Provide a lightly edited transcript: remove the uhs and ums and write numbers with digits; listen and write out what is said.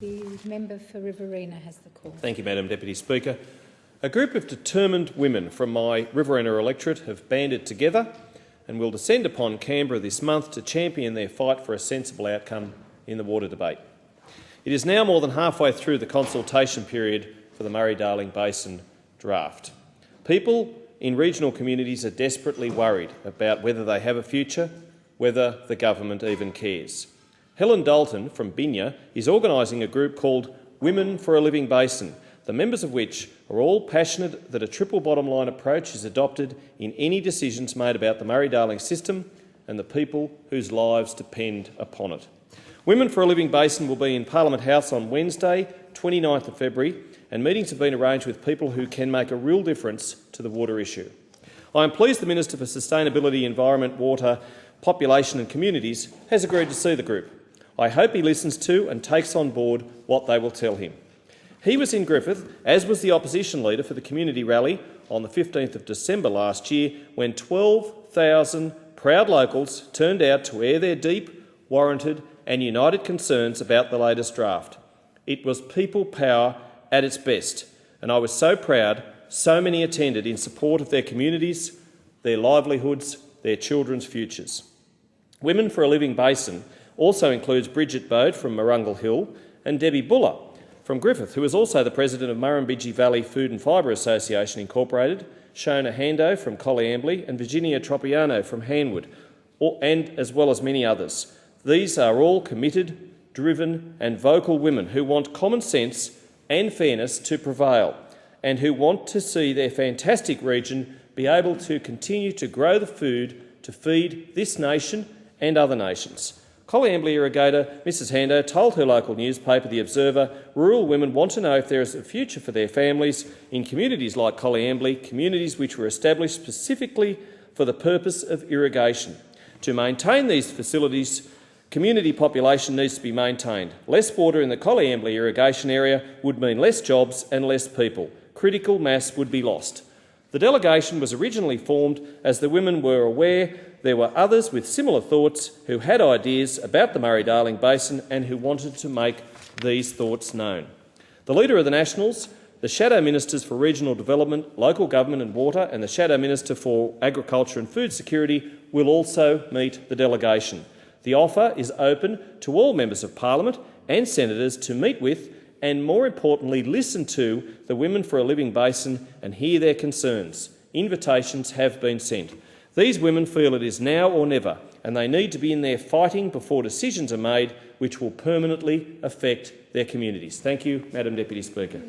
The member for Riverina has the call. Thank you, Madam Deputy Speaker. A group of determined women from my Riverina electorate have banded together and will descend upon Canberra this month to champion their fight for a sensible outcome in the water debate. It is now more than halfway through the consultation period for the Murray-Darling Basin draft. People in regional communities are desperately worried about whether they have a future, whether the government even cares. Helen Dalton from Binya is organising a group called Women for a Living Basin, the members of which are all passionate that a triple bottom line approach is adopted in any decisions made about the Murray-Darling system and the people whose lives depend upon it. Women for a Living Basin will be in Parliament House on Wednesday, 29th of February, and meetings have been arranged with people who can make a real difference to the water issue. I am pleased the Minister for Sustainability, Environment, Water, Population and Communities has agreed to see the group. I hope he listens to and takes on board what they will tell him. He was in Griffith, as was the opposition leader for the community rally on the 15th of December last year, when 12,000 proud locals turned out to air their deep, warranted and united concerns about the latest draft. It was people power at its best, and I was so proud so many attended in support of their communities, their livelihoods, their children's futures. Women for a Living Basin also includes Bridget Bode from Marungal Hill and Debbie Buller from Griffith, who is also the president of Murrumbidgee Valley Food and Fibre Association Incorporated, Shona Hando from Colliambly and Virginia Tropiano from Hanwood, and as well as many others. These are all committed, driven and vocal women who want common sense and fairness to prevail and who want to see their fantastic region be able to continue to grow the food to feed this nation and other nations. Colliambly irrigator Mrs Hando told her local newspaper, The Observer, rural women want to know if there is a future for their families in communities like Colliambly, communities which were established specifically for the purpose of irrigation. To maintain these facilities, community population needs to be maintained. Less water in the Colliambly irrigation area would mean less jobs and less people. Critical mass would be lost. The delegation was originally formed as the women were aware there were others with similar thoughts who had ideas about the Murray-Darling Basin and who wanted to make these thoughts known. The Leader of the Nationals, the Shadow Ministers for Regional Development, Local Government and Water and the Shadow Minister for Agriculture and Food Security will also meet the delegation. The offer is open to all Members of Parliament and Senators to meet with and, more importantly, listen to the Women for a Living Basin and hear their concerns. Invitations have been sent. These women feel it is now or never, and they need to be in there fighting before decisions are made which will permanently affect their communities. Thank you, Madam Deputy Speaker.